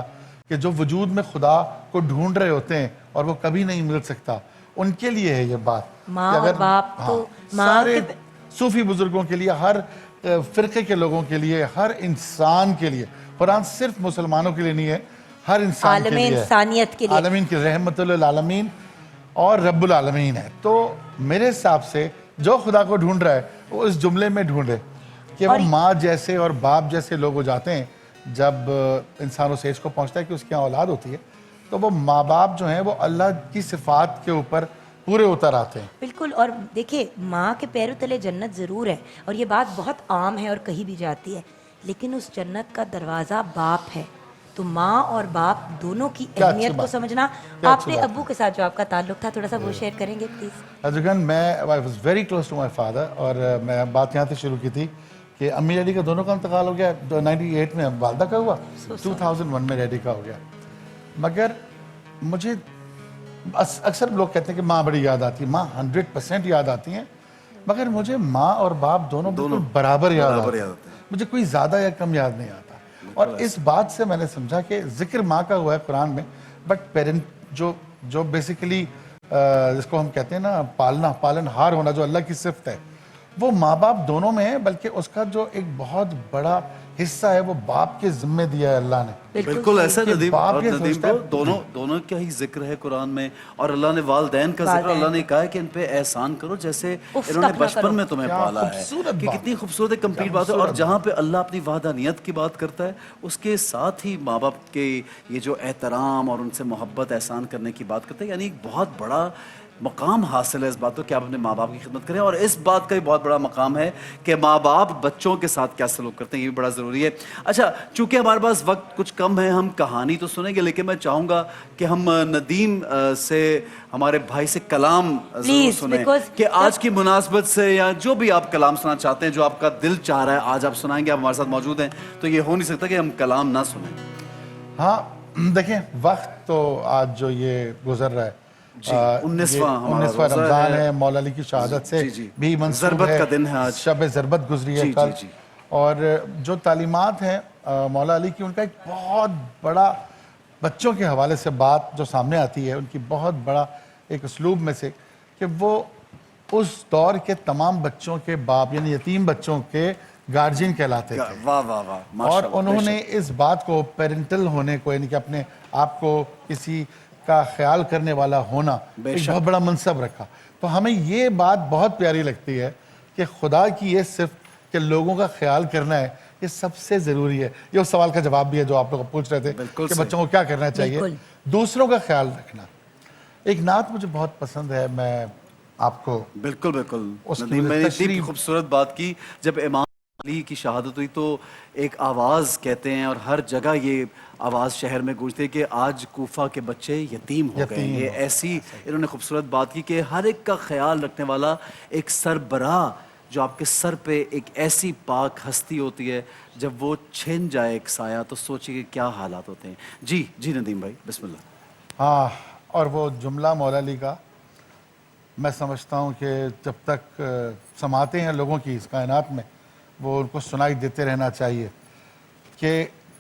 [SPEAKER 5] कि जो वजूद में खुदा को ढूंढ रहे होते हैं और वो कभी नहीं मिल सकता, उनके लिए है ये बात।
[SPEAKER 2] माँ और बाप तो
[SPEAKER 5] सारे सूफी बुजुर्गों के लिए, हर फिरके के लोगों के लिए, हर इंसान के लिए। कुरान सिर्फ मुसलमानों के लिए नहीं है, हर इंसान के लिए,
[SPEAKER 2] इंसानियत के लिए,
[SPEAKER 5] आलमीन की रहमतुल आलमीन और रब्बुल आलमीन है। तो मेरे हिसाब से जो खुदा को ढूंढ रहा है वो इस जुमले में ढूंढे कि वो माँ जैसे और बाप जैसे लोग हो जाते हैं। जब इंसान उस एज को पहुंचता है कि उसकी औलाद होती है, तो वो माँ बाप जो हैं वो अल्लाह की सिफात के ऊपर पूरे उतर आते हैं।
[SPEAKER 2] बिल्कुल। और देखिए, माँ के पैरों तले जन्नत ज़रूर है, और ये बात बहुत आम है और कहीं भी जाती है, लेकिन उस जन्नत का दरवाज़ा बाप है। तो माँ और बाप दोनों की अहमियत को समझना। आपने अब्बू के साथ जो आपका ताल्लुक था, थोड़ा सा वो शेयर करेंगे प्लीज़?
[SPEAKER 5] अजगन, मैं I was very close to my father, और मैं बात यहाँ से शुरू की थी कि अम्मी डैडी का दोनों का इंतकाल हो गया। 98 में वालदा का हुआ, 2001 में डैडी का हो गया। मगर मुझे अक्सर लोग कहते हैं कि माँ बड़ी याद आती है, माँ 100% याद आती हैं, मगर मुझे माँ और बाप दोनों बिल्कुल बराबर याद आते हैं। मुझे कोई ज़्यादा या कम याद नहीं आता। और इस बात से मैंने समझा कि जिक्र माँ का हुआ है कुरान में, बट पेरेंट जो बेसिकली जिसको हम कहते हैं ना पालनहार होना, जो अल्लाह की सिफ्त है, वो माँ बाप दोनों में है, बल्कि उसका जो एक बहुत बड़ा हिस्सा है वो बाप के जिम्मे दिया है अल्लाह ने।
[SPEAKER 1] बिल्कुल ऐसा नदीम
[SPEAKER 5] बाप ये
[SPEAKER 1] नदीम
[SPEAKER 5] सोचता
[SPEAKER 1] को दोनों का ही जिक्र है कुरान में। और अल्लाह ने वालदैन का जिक्र, अल्लाह ने कहा है कि इन पे एहसान करो जैसे इन्होंने बचपन में तुम्हें पाला है। कि कितनी खूबसूरत है, कंप्लीट बात है। और जहाँ पे अल्लाह अपनी वाहदानियत की बात करता है, उसके साथ ही माँ बाप के ये जो एहतराम और उनसे मोहब्बत, एहसान करने की बात करता है, यानी एक बहुत बड़ा मकाम हासिल है इस बात को कि आप अपने माँ बाप की खिदमत करें। और इस बात का भी बहुत बड़ा मकाम है कि माँ बाप बच्चों के साथ क्या सलूक करते हैं, ये भी बड़ा ज़रूरी है। अच्छा, चूंकि हमारे पास वक्त कुछ कम है, हम कहानी तो सुनेंगे, लेकिन मैं चाहूँगा कि हम नदीम से, हमारे भाई से कलाम ज़रूर सुनें कि आज की मुनासबत से, या जो भी आप कलाम सुना चाहते हैं, जो आपका दिल चाह रहा है आज आप सुनाएंगे। आप हमारे साथ मौजूद हैं, तो ये हो नहीं सकता कि हम कलाम ना सुनें।
[SPEAKER 5] हाँ, देखें, वक्त तो आज जो ये गुजर रहा है,
[SPEAKER 1] जी, 19वां हमारा
[SPEAKER 5] 19वां
[SPEAKER 1] रोज़ा
[SPEAKER 5] रमजान
[SPEAKER 1] है।
[SPEAKER 5] है, मौला अली की शहादत से
[SPEAKER 1] जी, जी।
[SPEAKER 5] भी मंसूब
[SPEAKER 1] ज़रबत
[SPEAKER 5] है।
[SPEAKER 1] का दिन है आज।
[SPEAKER 5] शब ज़रबत गुजरी है
[SPEAKER 1] जी,
[SPEAKER 5] कल।
[SPEAKER 1] जी, जी।
[SPEAKER 5] और जो तालीमात हैं मौला अली की, उनका एक बहुत बड़ा बच्चों के हवाले से बात जो सामने आती है, उनकी बहुत बड़ा एक उसलूब में से कि वो उस दौर के तमाम बच्चों के बाप यानी यतीम बच्चों के गार्जियन कहलाते थे।
[SPEAKER 1] वाह वाह वाह,
[SPEAKER 5] और
[SPEAKER 1] माशाल्लाह,
[SPEAKER 5] उन्होंने
[SPEAKER 1] बेशक।
[SPEAKER 5] इस बात को पेरेंटल होने को यानी कि अपने आप को किसी का ख्याल करने वाला होना एक
[SPEAKER 1] बेशक।
[SPEAKER 5] बहुत बड़ा मनसब रखा। तो हमें ये बात बहुत प्यारी लगती है कि खुदा की ये सिर्फ कि लोगों का ख्याल करना है, ये सबसे ज़रूरी है। ये उस सवाल का जवाब भी है जो आप लोग पूछ रहे थे
[SPEAKER 1] बिल्कुल
[SPEAKER 5] कि
[SPEAKER 1] सही।
[SPEAKER 5] बच्चों को क्या करना चाहिए।
[SPEAKER 2] बिल्कुल।
[SPEAKER 5] दूसरों का ख्याल रखना। एक नात मुझे बहुत पसंद है, मैं आपको
[SPEAKER 1] बिल्कुल बिल्कुल
[SPEAKER 5] उसकी
[SPEAKER 1] नदीम, मैंने इतनी
[SPEAKER 5] तशरीह-
[SPEAKER 1] खूबसूरत बात की। जब इमाम अली की शहादत हुई तो एक आवाज़ कहते हैं, और हर जगह ये आवाज़ शहर में गूंजती है कि आज कूफा के बच्चे यतीम हो गए।
[SPEAKER 5] यतीम
[SPEAKER 1] ये
[SPEAKER 5] हो गए।
[SPEAKER 1] ऐसी इन्होंने खूबसूरत बात की कि हर एक का ख्याल रखने वाला एक सरबराह जो आपके सर पे एक ऐसी पाक हस्ती होती है, जब वो छिन जाए एक साया तो सोचिए कि क्या हालात होते हैं। जी जी नदीम भाई, बिस्मिल्लाह।
[SPEAKER 5] हाँ, और वो जुमला मौला अली का मैं समझता हूँ कि जब तक समाते हैं लोगों की इस कायनात में, वो उनको सुनाई देते रहना चाहिए कि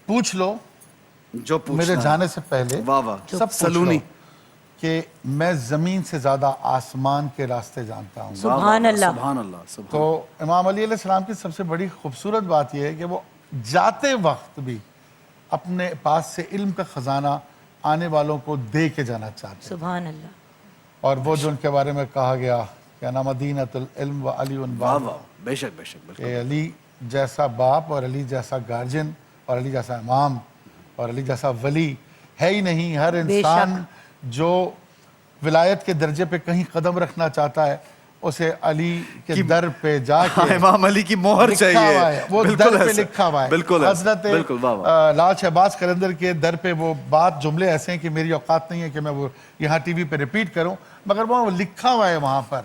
[SPEAKER 5] पूछ लो
[SPEAKER 1] जो पूछना
[SPEAKER 5] मेरे
[SPEAKER 1] है।
[SPEAKER 5] जाने से पहले,
[SPEAKER 1] वाह वाह,
[SPEAKER 5] सब पूछ
[SPEAKER 1] सलूनी।
[SPEAKER 5] लो कि मैं ज़मीन से ज़्यादा आसमान के रास्ते जानता हूँ।
[SPEAKER 1] वाह, वाह,
[SPEAKER 2] सुभान अल्लाह।
[SPEAKER 1] सुभान अल्लाह, सुभान।
[SPEAKER 5] तो इमाम अली अलैहिस्सलाम की सबसे बड़ी खूबसूरत बात यह है कि वो जाते वक्त भी अपने पास से इल्म का ख़जाना आने वालों को दे के जाना चाहते हैं।
[SPEAKER 2] सुभान अल्लाह।
[SPEAKER 5] और वो जो उनके बारे में कहा गया क्या नाम, मदीनतुल इल्म व अली
[SPEAKER 1] वाह वाह, बेशक बेशक बिल्कुल।
[SPEAKER 5] कि अली जैसा बाप और अली जैसा गार्जियन और अली जैसा इमाम और अली जैसा वली है ही नहीं। हर इंसान जो विलायत के दर्जे पे कहीं कदम रखना चाहता है, उसे अली के दर पे जाके
[SPEAKER 1] हाँ, इमाम अली की मोहर
[SPEAKER 5] लिखा
[SPEAKER 1] चाहिए।
[SPEAKER 5] हुआ है, वो
[SPEAKER 1] बिल्कुल
[SPEAKER 5] दर पे
[SPEAKER 1] ऐसा।
[SPEAKER 5] लिखा हुआ है।
[SPEAKER 1] बिल्कुल ऐसा,
[SPEAKER 5] हजरत
[SPEAKER 1] बिल्कुल, वाह वाह।
[SPEAKER 5] लाल शहबाज कलंदर के दर पे वो बात जुमले ऐसे हैं कि मेरी औकात नहीं है कि मैं वो यहाँ टीवी पे रिपीट करूं, मगर वो लिखा हुआ है वहां पर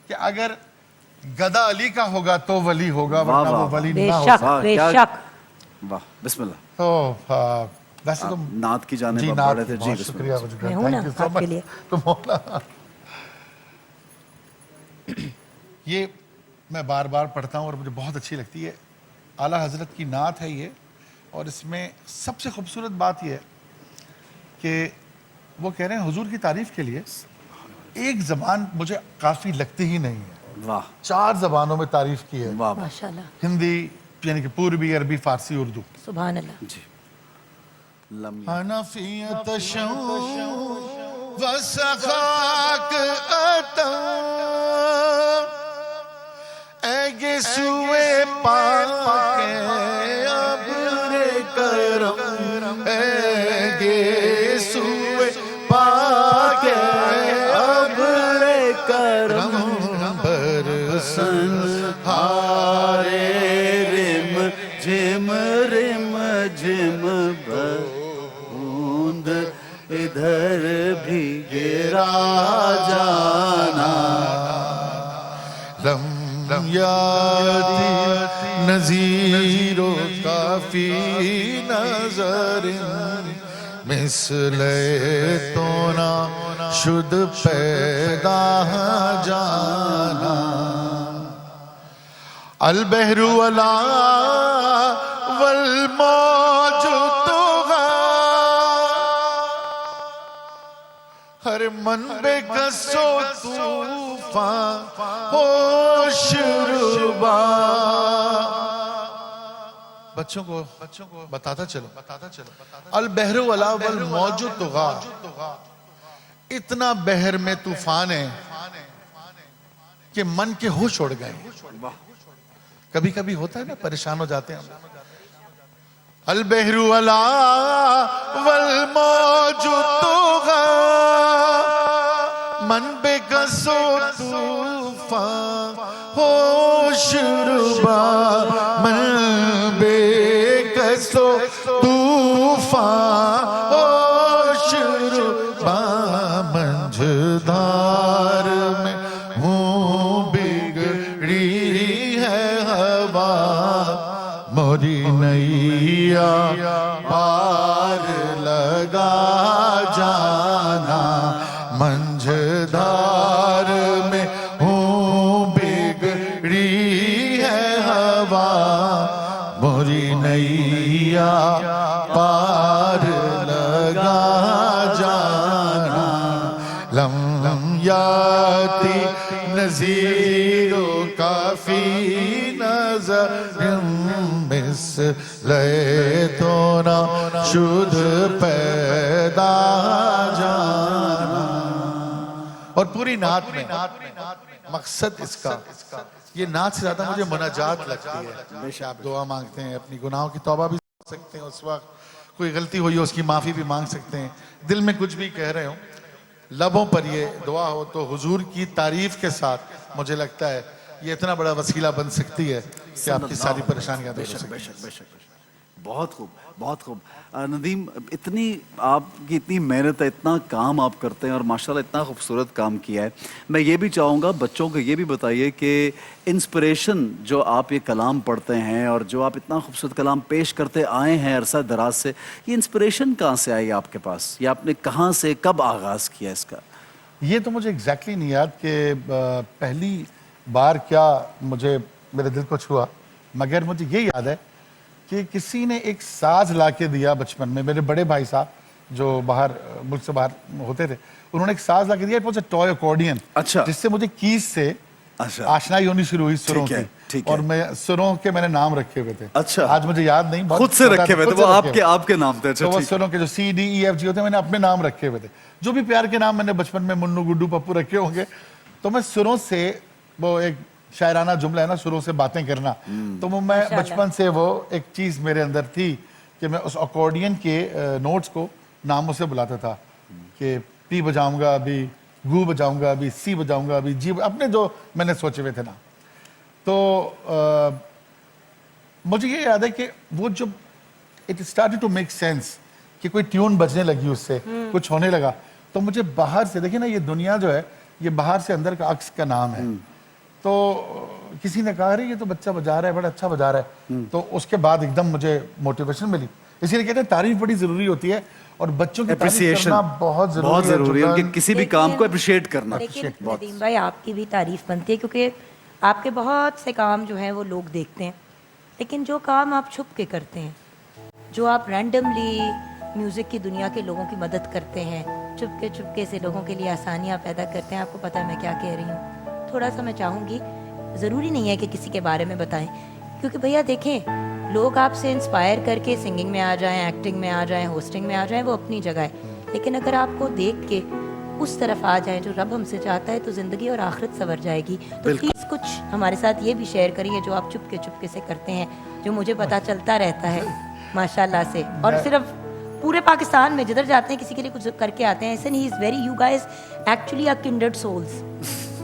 [SPEAKER 5] कि अगर गदा अली का होगा तो वली होगा,
[SPEAKER 1] वाह,
[SPEAKER 5] वरना वो
[SPEAKER 1] वाह,
[SPEAKER 5] वली ना हो
[SPEAKER 2] बेशक
[SPEAKER 5] सकता।
[SPEAKER 1] वाह, क्या-
[SPEAKER 2] बेशक।
[SPEAKER 1] वाह, बिस्मिल्लाह।
[SPEAKER 5] तो वैसे तो
[SPEAKER 1] नात की जाने
[SPEAKER 5] जी
[SPEAKER 1] आप
[SPEAKER 5] नात
[SPEAKER 1] बढ़े थे।
[SPEAKER 5] की
[SPEAKER 1] जी
[SPEAKER 5] बहुत
[SPEAKER 1] बिस्मिल्लाह।
[SPEAKER 5] शुक्रिया,
[SPEAKER 2] मैं हूं ना
[SPEAKER 5] थैंक यू सो
[SPEAKER 2] आपके
[SPEAKER 5] मच।
[SPEAKER 2] लिए।
[SPEAKER 5] तो मौला ये मैं बार बार पढ़ता हूँ और मुझे बहुत अच्छी लगती है। आला हजरत की नात है ये, और इसमें सबसे खूबसूरत बात यह है कि वो कह रहे हैं हुजूर की तारीफ के लिए एक ज़बान मुझे काफ़ी लगती ही नहीं है,
[SPEAKER 1] वाह
[SPEAKER 5] 4 ज़बानों में तारीफ की है।
[SPEAKER 1] वाह वाह,
[SPEAKER 2] माशाल्लाह।
[SPEAKER 5] हिंदी यानी कि पूर्वी, अरबी, फारसी, उर्दू।
[SPEAKER 2] सुभान अल्लाह।
[SPEAKER 1] जी लम
[SPEAKER 5] हनफियत वसखाक अतम ऐगे सुए पाके अब्रे करम ऐगे सुए पाके अब्रे करम बरसन
[SPEAKER 1] हारे रिम झिम रिम झिम बूंद इधर भी गिरा जाना।
[SPEAKER 5] लम याती नज़ीरो काफी नजर मिसले तो ना शुद पैदा जाना। अल बहरू अला वल मौज तुगा हर मन बेकसो तूफान होश रुबा। बच्चों को बताता चलो अल बहरू अला वल मौज तुगा, इतना बहर में तूफान है कि मन के होश उड़ गए। कभी कभी होता है ना, परेशान हो जाते हैं हम। अल बहरू अला वल मौज तुगा मन बेकसो तूफान होश रुबा मन बेकसो तूफान होश रुबा। मंझधार में हूँ बिगड़ी है हवा मोरी नैया पार लगा जाना। मंझधार मोरी नैया पार लगा जाना, लम लम याती नजीरो काफी नजर मिस ले तो ना शुद्ध पैदा जाना। और पूरी नात में मकसद इसका, ये नात से ज्यादा मुझे मनाजात लगती है। बेशक आप दुआ मांगते हैं, अपनी गुनाहों की तौबा भी कर सकते हैं, उस वक्त कोई गलती हुई हो उसकी माफ़ी भी मांग सकते हैं, दिल में कुछ भी कह रहे हो, लबों पर ये दुआ हो तो हुजूर की तारीफ के साथ मुझे लगता है ये इतना बड़ा वसीला बन सकती है कि आपकी सारी परेशानियां दूर हो सकती हैं।
[SPEAKER 1] बेशक बेशक बेशक। बहुत खूब, बहुत खूब। नदीम, इतनी आपकी इतनी मेहनत है, इतना काम आप करते हैं और माशाल्लाह इतना खूबसूरत काम किया है। मैं ये भी चाहूँगा बच्चों को ये भी बताइए कि इंस्पिरेशन जो आप ये कलाम पढ़ते हैं और जो आप इतना खूबसूरत कलाम पेश करते आए हैं अरसा दराज से, ये इंस्पिरेशन कहाँ से आई आपके पास, या आपने कहाँ से कब आगाज़ किया इसका?
[SPEAKER 5] ये तो मुझे एग्जैक्टली नहीं याद कि पहली बार क्या मुझे मेरे दिल को छुआ, मगर मुझे ये याद है कि किसी ने एक साज ला के दिया बचपन में। मेरे बड़े भाई साहब जो बाहर मुल्क से बाहर होते थे, उन्होंने एक साज ला के दिया, it was a toy accordion.
[SPEAKER 1] अच्छा।
[SPEAKER 5] जिससे मुझे कीज से
[SPEAKER 1] अच्छा।
[SPEAKER 5] आशनाई होनी शुरू हुई सुरों
[SPEAKER 1] ठीक है,
[SPEAKER 5] की,
[SPEAKER 1] ठीक है।
[SPEAKER 5] और मैं सुरों के मैंने नाम रखे हुए थे।
[SPEAKER 1] अच्छा।
[SPEAKER 5] आज मुझे याद नहीं, बहुत
[SPEAKER 1] खुद से रखे हुए थे,
[SPEAKER 5] खुद से
[SPEAKER 1] वो
[SPEAKER 5] रखे हुए।
[SPEAKER 1] आपके नाम थे? अच्छा,
[SPEAKER 5] तो वो
[SPEAKER 1] ठीक।
[SPEAKER 5] सुरों के जो CDEFG होते हैं मैंने अपने नाम रखे हुए थे, जो भी प्यार के नाम मैंने बचपन में मुन्नू गुड्डू पप्पू रखे होंगे। तो मैं सुरों से, वो एक शायराना जुमला है ना, सुरों से बातें करना, तो वो मैं बचपन से वो एक चीज मेरे अंदर थी कि मैं उस अकॉर्डियन के नोट्स को नामों से बुलाता था कि पी बजाऊंगा अभी, गू बजाऊंगा अभी, सी बजाऊंगा अभी, जी, अपने जो मैंने सोचे हुए थे ना। तो मुझे ये याद है कि वो जब it started to make sense कि कोई ट्यून बजने लगी उससे, कुछ होने लगा, तो मुझे बाहर से, देखिए ना, ये दुनिया जो है ये बाहर से अंदर का अक्स का नाम है। तो किसी ने कहा अरे ये तो बच्चा बजा रहा है, बड़ा अच्छा बजा रहा है। तो उसके बाद एकदम मुझे मोटिवेशन मिली। इसीलिए कहते हैं तारीफ बड़ी जरूरी होती है, और बच्चों की तारीफ करना बहुत जरूरी है,
[SPEAKER 1] उनके किसी भी काम को अप्रिशिएट करना।
[SPEAKER 2] लेकिन नदीम भाई आपकी भी तारीफ बनती है, क्योंकि आपके बहुत से काम जो हैं वो लोग देखते हैं, लेकिन जो काम आप छुप के करते हैं, जो आप रैंडमली म्यूज़िक की दुनिया के लोगों की मदद करते हैं, चुपके से लोगों के लिए आसानियाँ पैदा करते हैं। आपको पता है मैं क्या कह रही हूँ? थोड़ा सा मैं चाहूँगी, ज़रूरी नहीं है कि किसी के बारे में बताएं, क्योंकि भैया देखें, लोग आपसे इंस्पायर करके सिंगिंग में आ जाएं, एक्टिंग में आ जाएं, होस्टिंग में आ जाएं, वो अपनी जगह है, लेकिन अगर आपको देख के उस तरफ आ जाए जो रब हमसे चाहता है, तो ज़िंदगी और आखिरत संवर जाएगी। तो प्लीज़ कुछ हमारे साथ ये भी शेयर करिए जो आप चुपके से करते हैं, जो मुझे पता चलता रहता है माशाल्लाह से। और सिर्फ पूरे पाकिस्तान में जिधर जाते हैं किसी के लिए कुछ करके आते हैं, ऐसे नहीं, is very, you guys actually are kindred souls.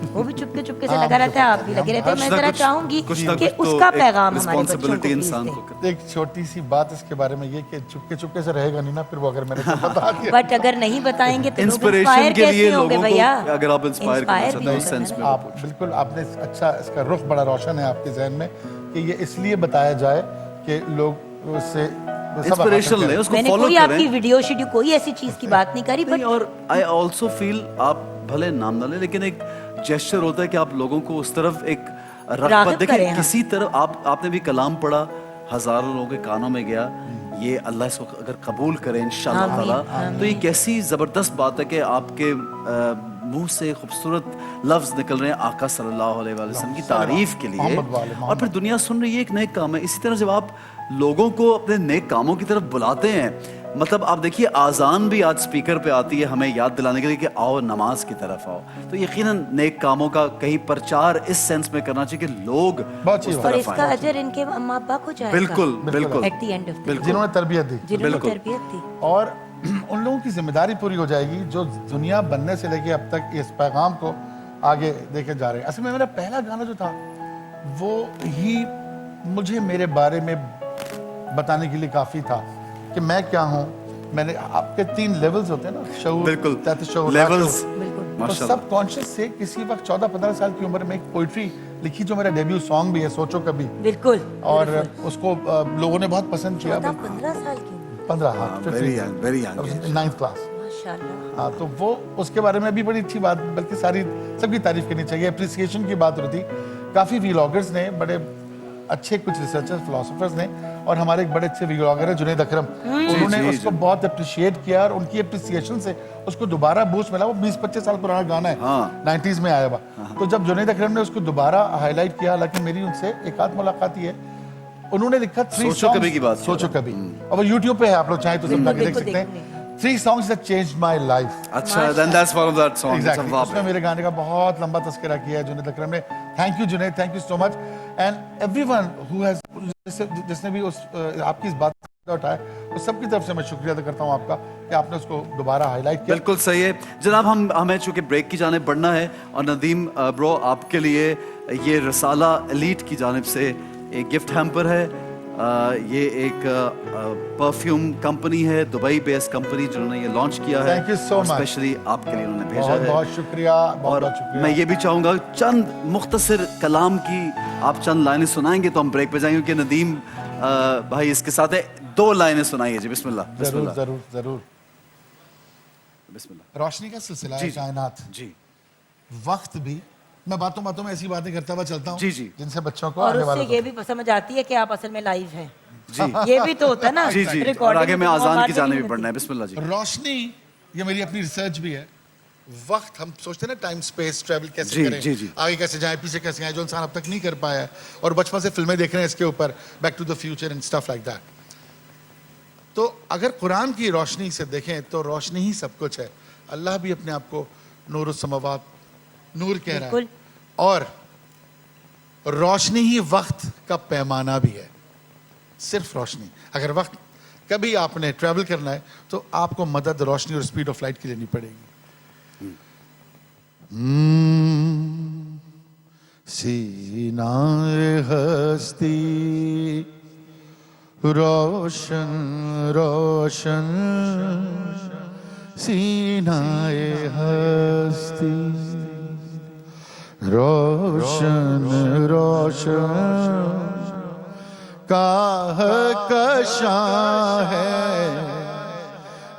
[SPEAKER 2] वो भी चुपके से लगा रहता है, आप भी लगे रहते हैं। मैं जरा चाहूंगी कि उसका पैगाम हमारे बच्चों को इंसान को।
[SPEAKER 5] एक छोटी सी बात इसके बारे में ये कि चुपके से रहेगा नहीं ना, फिर वो अगर मैंने तो बता दिया।
[SPEAKER 2] बट अगर नहीं बताएंगे तो
[SPEAKER 1] इंस्पिरेशन के लिए
[SPEAKER 2] होंगे भैया?
[SPEAKER 1] अगर आप इंस्पायर करना चाहते हैं उस सेंस में,
[SPEAKER 5] आप बिल्कुल, आपने अच्छा, इसका रुख बड़ा रोशन है आपके जहन में कि ये इसलिए बताया जाए कि लोग उससे
[SPEAKER 1] इंस्पिरेशन ले, उसको
[SPEAKER 2] मैंने
[SPEAKER 1] फॉलो
[SPEAKER 2] कोई
[SPEAKER 1] करें।
[SPEAKER 2] आपकी वीडियो शेड्यूल कोई ऐसी चीज की बात नहीं करी, बट
[SPEAKER 1] और आई ऑल्सो फील, आप भले नाम ना लें, लेकिन एक जेस्चर होता है कि आप लोगों को उस तरफ एक रग़बत, देखिए किसी तरफ आपने भी कलाम पढ़ा, हजारों लोगों के कानों में गया, ये अल्लाह इसको अगर कबूल करे इंशाअल्लाह ताला, तो ये कैसी ज़बरदस्त बात है कि आपके मुंह से खूबसूरत लफ्ज़ निकल रहे हैं आका सल्लल्लाहु अलैहि वसल्लम की तारीफ के लिए, और फिर दुनिया सुन रही है, एक नेक काम है। इसी तरह जब आप लोगों को अपने नेक कामों की तरफ बुलाते हैं, मतलब आप देखिए आज़ान भी आज स्पीकर पे आती है हमें याद दिलाने के लिए कि आओ नमाज की तरफ आओ, तो यकीनन नेक कामों का कहीं प्रचार इस सेंस में करना चाहिए कि लोग उस
[SPEAKER 2] और इसका अजर इनके अम्मा अब्बा को जाएगा।
[SPEAKER 1] बिल्कुल बिल्कुल,
[SPEAKER 2] एट द एंड ऑफ
[SPEAKER 5] जिन्होंने तरबियत
[SPEAKER 2] दी,
[SPEAKER 5] और उन लोगों की जिम्मेदारी पूरी हो जाएगी जो दुनिया बनने से लेके अब तक इस पैगाम को आगे लेके जा रहे हैं। असल में मेरा पहला गाना जो था वो ही मुझे मेरे बारे में बताने के लिए काफी था कि मैं क्या हूँ। मैंने, आपके 3 लेवल्स होते हैं ना, शऊर,
[SPEAKER 1] बिल्कुल
[SPEAKER 5] तहत शऊर,
[SPEAKER 1] लेवल्स,
[SPEAKER 5] तो सब कॉन्शियस से किसी वक्त 14-15 साल की उम्र में एक पोइट्री लिखी जो मेरा डेब्यू सॉन्ग भी है, सोचो कभी।
[SPEAKER 2] बिल्कुल।
[SPEAKER 5] और उसको लोगों ने बहुत पसंद किया।
[SPEAKER 2] 15 साल की
[SPEAKER 5] 15, हाँ,
[SPEAKER 1] वेरी यंग,
[SPEAKER 5] 9th क्लास।
[SPEAKER 2] माशाल्लाह।
[SPEAKER 5] हाँ, तो वो उसके बारे में भी बड़ी अच्छी बात, बल्कि सारी सबकी तारीफ करनी चाहिए। अप्रिसिएशन की बात होती, काफ़ी व्लॉगर्स ने बड़े अच्छे कुछ रिसर्चर्स फिलोसोफर्स ने और हमारे एक बड़े अच्छे व्लॉगर हैं जुनैद अकरम, उन्होंने
[SPEAKER 1] जी,
[SPEAKER 5] उसको बहुत अप्रिशिएट किया और उनकी अप्रिसिएशन से उसको दोबारा बूस्ट मिला। वो 20-25 साल पुराना गाना है, 90s में आया हुआ। तो जब जुनैद अकरम ने उसको दोबारा हाईलाइट किया, हालांकि मेरी उनसे एक आध मुलाकात ही है, उन्होंने लिखा 3
[SPEAKER 1] सोचो कभी की बात,
[SPEAKER 5] सोचो कभी, और वो YouTube पे है, आप लोग चाहें तो सब जाके देख सकते हैं। 3 songs that changed my life।
[SPEAKER 1] अच्छा, then that's one of that song।
[SPEAKER 5] Exactly। उसने मेरे गाने का बहुत लंबा तस्करा किया है जुनैद अकरम ने। Thank you Junaid, thank you so much. And everyone who has, जिसने भी उस आपकी इस बात का उठाया, उस सबकी तरफ से मैं शुक्रिया अदा करता हूँ आपका कि आपने उसको दोबारा हाईलाइट किया।
[SPEAKER 1] बिल्कुल सही है जनाब। हमें चूंकि ब्रेक की जाने बढ़ना है, और नदीम ब्रो आपके लिए ये रसाला एलीट की जानिब से एक गिफ्ट हैम्पर है। ये एक परफ्यूम कंपनी है, दुबई बेस्ड कंपनी, जिन्होंने ये लॉन्च किया है।
[SPEAKER 5] Thank you so much।
[SPEAKER 1] Specially आपके लिए उन्होंने भेजा
[SPEAKER 5] बहुत
[SPEAKER 1] है।
[SPEAKER 5] बहुत शुक्रिया, बहुत बहुत शुक्रिया।
[SPEAKER 1] मैं ये भी चाहूंगा चंद मुख्तसर कलाम की आप चंद लाइनें सुनाएंगे तो हम ब्रेक पे जाएंगे, क्योंकि नदीम भाई इसके साथ है। 2 लाइनें सुनाइए जी। बिस्मिल्लाह
[SPEAKER 5] जरूर
[SPEAKER 1] बिस्मिल्लाह
[SPEAKER 5] जरूर जरूर।
[SPEAKER 1] बिस्मिल्लाह।
[SPEAKER 5] रोशनी का सिलसिला है कायनात।
[SPEAKER 1] जी
[SPEAKER 5] वक्त भी, मैं बातों बातों में ऐसी बातें करता हुआ चलता हूँ
[SPEAKER 1] जी जी,
[SPEAKER 5] जिनसे बच्चों को
[SPEAKER 2] और
[SPEAKER 5] आने
[SPEAKER 2] उससे
[SPEAKER 5] वालों
[SPEAKER 2] ये भी समझ आती है कि आप असल में लाइव हैं।
[SPEAKER 1] जी
[SPEAKER 2] ये भी तो होता है ना।
[SPEAKER 1] जी जी। और
[SPEAKER 2] recording
[SPEAKER 1] आगे मैं
[SPEAKER 2] तो
[SPEAKER 1] आजान
[SPEAKER 2] बात
[SPEAKER 1] की
[SPEAKER 2] ही
[SPEAKER 1] जाने
[SPEAKER 2] नहीं
[SPEAKER 1] भी बढ़ना है। बिस्मिल्लाह जी।
[SPEAKER 5] रोशनी, ये मेरी अपनी रिसर्च भी है। वक्त, हम सोचते हैं ना टाइम स्पेस ट्रैवल कैसे
[SPEAKER 1] जी,
[SPEAKER 5] करें,
[SPEAKER 1] जी, जी।
[SPEAKER 5] आगे कैसे जाएं, पीछे कैसे आए, जो इंसान अब तक नहीं कर पाया है, और बचपन से फिल्में देख रहे हैं इसके ऊपर, back to the future and stuff like that. तो अगर कुरान की रोशनी से देखें तो रोशनी ही सब कुछ है। अल्लाह भी अपने आप को नूर समावात, नूर कह रहा है, और रोशनी ही वक्त का पैमाना भी है। सिर्फ रोशनी। अगर वक्त कभी आपने ट्रैवल करना है तो आपको मदद रोशनी और स्पीड ऑफ लाइट की लेनी पड़ेगी। सीनाए हस्ती रोशन रोशन, सीनाए हस्ती रोशन रोशन, कहकशां है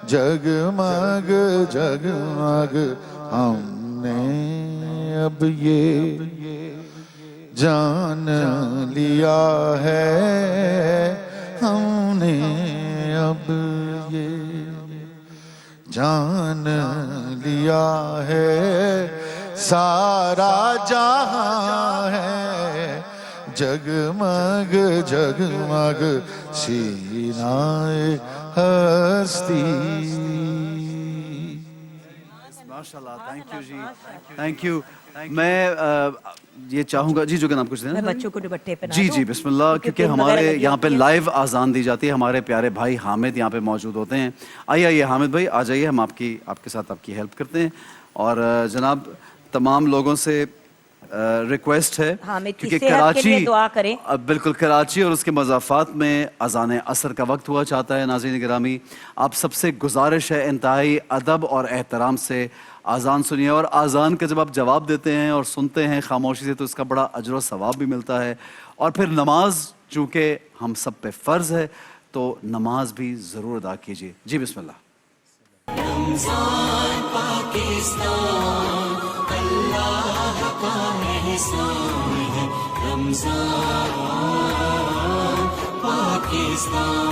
[SPEAKER 5] जगमग जगमग। हमने अब ये जान लिया है, हमने अब ये जान लिया है, सारा जहां है जगमग जगमग, सीनाए हस्ती।
[SPEAKER 1] माशाल्लाह, थैंक यू जी, थैंक यू। मैं ये चाहूंगा जी, जो कि आप कुछ देना
[SPEAKER 2] बच्चों को दुपट्टे पे
[SPEAKER 1] जी जी बिस्मिल्लाह, क्योंकि हमारे यहाँ पे लाइव आज़ान दी जाती है। हमारे प्यारे भाई हामिद यहाँ पे मौजूद होते हैं। आइए हामिद भाई आ जाइए, हम आपके साथ आपकी हेल्प करते हैं। और जनाब तमाम लोगों से रिक्वेस्ट है क्योंकि कराची,
[SPEAKER 2] दुआ करें।
[SPEAKER 1] बिल्कुल कराची और उसके मज़ाफ़ात में अज़ान असर का वक्त हुआ चाहता है। नाज़रीन गिरामी, आप सबसे गुजारिश है इंतहाई अदब और एहतराम से आज़ान सुनिए, और आज़ान का जब आप जवाब देते हैं और सुनते हैं खामोशी से तो इसका बड़ा अजर व सवाब भी मिलता है। और फिर नमाज चूँकि हम सब पे फ़र्ज़ है तो नमाज भी ज़रूर अदा कीजिए। जी बिस्मिल्लाह।
[SPEAKER 6] रमज़ान पाकिस्तान अल्लाह का एहसान है, रमज़ान पाकिस्तान।